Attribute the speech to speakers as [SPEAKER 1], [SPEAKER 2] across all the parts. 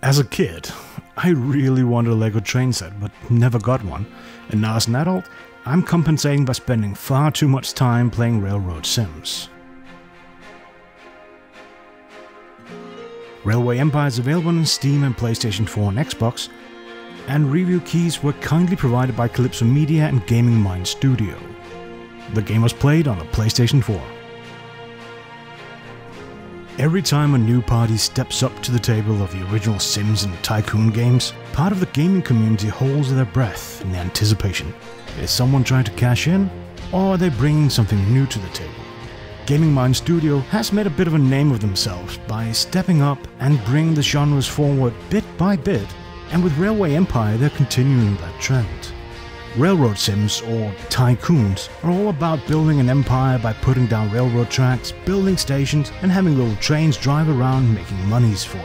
[SPEAKER 1] As a kid, I really wanted a Lego train set, but never got one, and now as an adult, I'm compensating by spending far too much time playing railroad sims. Railway Empire is available on Steam and PlayStation 4 and Xbox, and review keys were kindly provided by Calypso Media and Gaming Mind Studio. The game was played on the PlayStation 4. Every time a new party steps up to the table of the original Sims and Tycoon games, part of the gaming community holds their breath in anticipation. Is someone trying to cash in, or are they bringing something new to the table? Gaming Mind Studio has made a bit of a name of themselves by stepping up and bringing the genres forward bit by bit, and with Railway Empire they're continuing that trend. Railroad sims, or tycoons, are all about building an empire by putting down railroad tracks, building stations, and having little trains drive around making monies for you.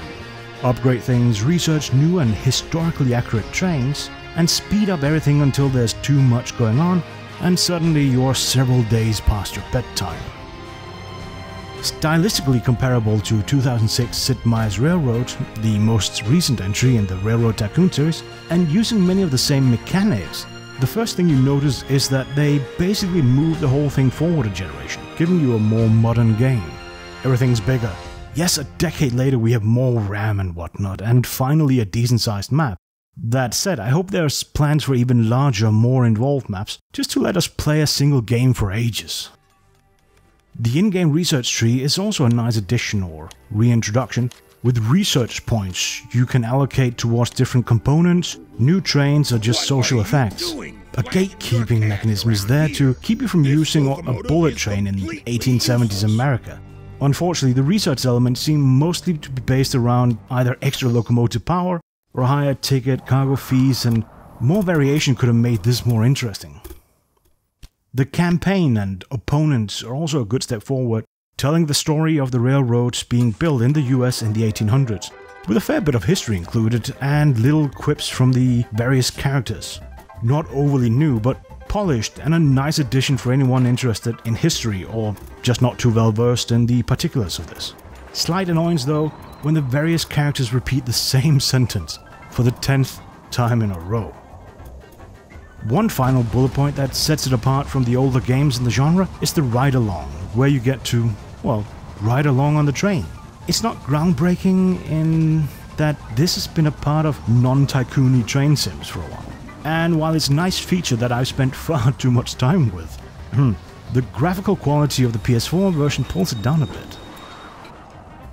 [SPEAKER 1] Upgrade things, research new and historically accurate trains, and speed up everything until there's too much going on, and suddenly you're several days past your bedtime. Stylistically comparable to 2006 Sid Meier's Railroad, the most recent entry in the Railroad Tycoon series, and using many of the same mechanics, the first thing you notice is that they basically moved the whole thing forward a generation, giving you a more modern game. Everything's bigger. Yes, a decade later we have more RAM and whatnot, and finally a decent sized map. That said, I hope there's plans for even larger, more involved maps, just to let us play a single game for ages. The in-game research tree is also a nice addition or reintroduction, with research points you can allocate towards different components, new trains, or just social effects. A gatekeeping mechanism is there to keep you from using a bullet train in the 1870s America. Unfortunately, the research elements seem mostly to be based around either extra locomotive power or higher ticket cargo fees, and more variation could have made this more interesting. The campaign and opponents are also a good step forward, telling the story of the railroads being built in the US in the 1800s, with a fair bit of history included and little quips from the various characters. Not overly new, but polished and a nice addition for anyone interested in history or just not too well versed in the particulars of this. Slight annoyance though, when the various characters repeat the same sentence for the 10th time in a row. One final bullet point that sets it apart from the older games in the genre is the ride-along, where you get to, well, ride along on the train. It's not groundbreaking in that this has been a part of non-tycoon-y train sims for a while. And while it's a nice feature that I've spent far too much time with, the graphical quality of the PS4 version pulls it down a bit.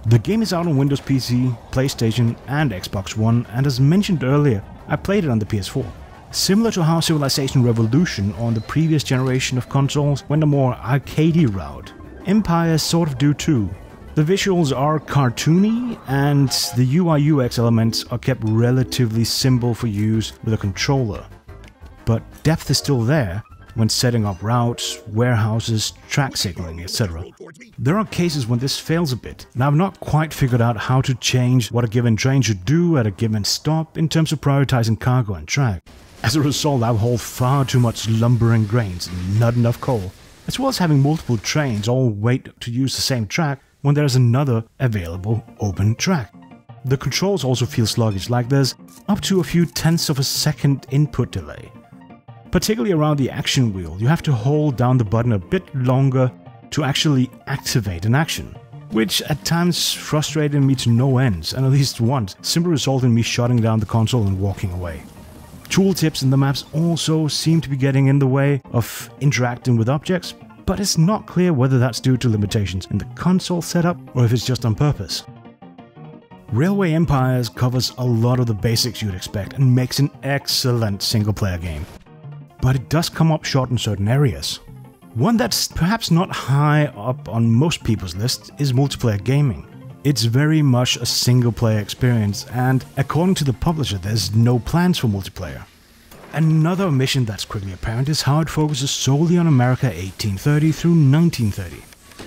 [SPEAKER 1] The game is out on Windows PC, PlayStation and Xbox One, and as mentioned earlier, I played it on the PS4. Similar to how Civilization Revolution on the previous generation of consoles went a more arcadey route, Empire sort of do too. The visuals are cartoony and the UI UX elements are kept relatively simple for use with a controller. But depth is still there when setting up routes, warehouses, track signaling, etc. There are cases when this fails a bit, and I've not quite figured out how to change what a given train should do at a given stop in terms of prioritizing cargo and track. As a result, I've hauled far too much lumber and grains and not enough coal, as well as having multiple trains all wait to use the same track when there's another available open track. The controls also feel sluggish, like there's up to a few tenths of a second input delay. Particularly around the action wheel, you have to hold down the button a bit longer to actually activate an action, which at times frustrated me to no ends, and at least once simply resulted in me shutting down the console and walking away. Tooltips in the maps also seem to be getting in the way of interacting with objects, but it's not clear whether that's due to limitations in the console setup or if it's just on purpose. Railway Empires covers a lot of the basics you'd expect and makes an excellent single-player game. But it does come up short in certain areas. One that's perhaps not high up on most people's list is multiplayer gaming. It's very much a single-player experience, and according to the publisher, there's no plans for multiplayer. Another omission that's quickly apparent is how it focuses solely on America 1830 through 1930.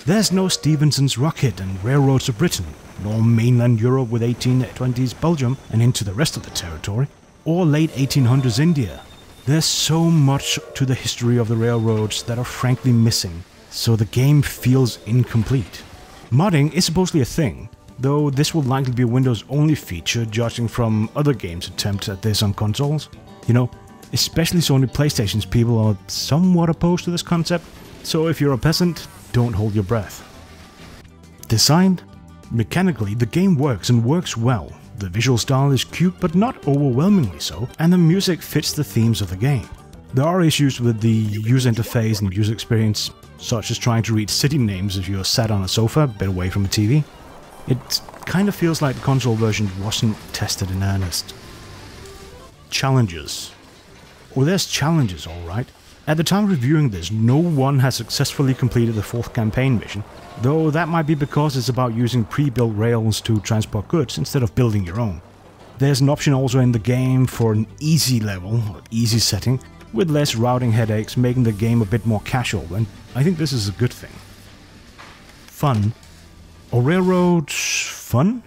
[SPEAKER 1] There's no Stevenson's Rocket and Railroads of Britain, nor mainland Europe with 1820s Belgium and into the rest of the territory, or late 1800s India. There's so much to the history of the railroads that are frankly missing, so the game feels incomplete. Modding is supposedly a thing, though this will likely be a Windows-only feature judging from other games' attempts at this on consoles. You know, especially Sony PlayStation's people are somewhat opposed to this concept, so if you're a peasant, don't hold your breath. Design? Mechanically, the game works and works well. The visual style is cute but not overwhelmingly so, and the music fits the themes of the game. There are issues with the user interface and user experience, such as trying to read city names if you're sat on a sofa a bit away from a TV. It kind of feels like the console version wasn't tested in earnest. Challenges. Well, there's challenges, alright. At the time of reviewing this, no one has successfully completed the 4th campaign mission, though that might be because it's about using pre-built rails to transport goods instead of building your own. There's an option also in the game for an easy level, or easy setting, with less routing headaches, making the game a bit more casual, and I think this is a good thing. Fun. Are railroads fun?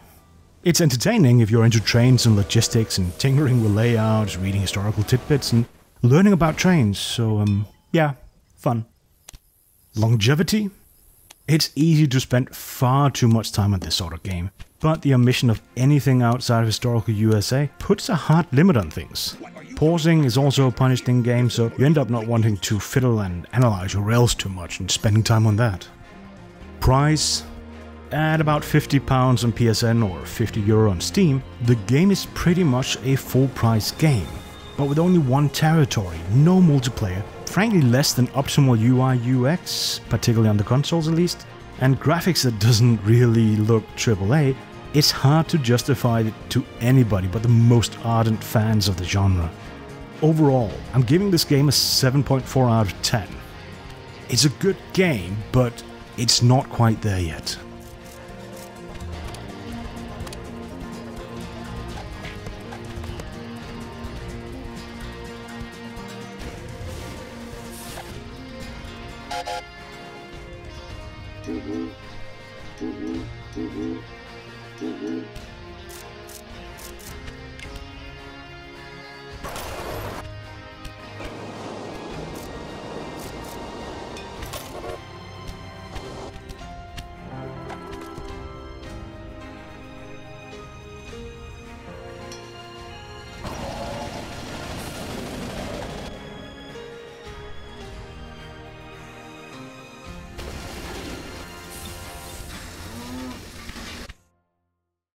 [SPEAKER 1] It's entertaining if you're into trains and logistics and tinkering with layouts, reading historical tidbits, and learning about trains, so yeah, fun. Longevity? It's easy to spend far too much time on this sort of game, but the omission of anything outside of historical USA puts a hard limit on things. Pausing is also punished in game, so you end up not wanting to fiddle and analyze your rails too much and spending time on that. Price? At about £50 on PSN or €50 on Steam, the game is pretty much a full-price game, but with only one territory, no multiplayer, frankly less than optimal UI UX, particularly on the consoles at least, and graphics that doesn't really look AAA, it's hard to justify it to anybody but the most ardent fans of the genre. Overall, I'm giving this game a 7.4 out of 10. It's a good game, but it's not quite there yet.
[SPEAKER 2] Mm-hmm.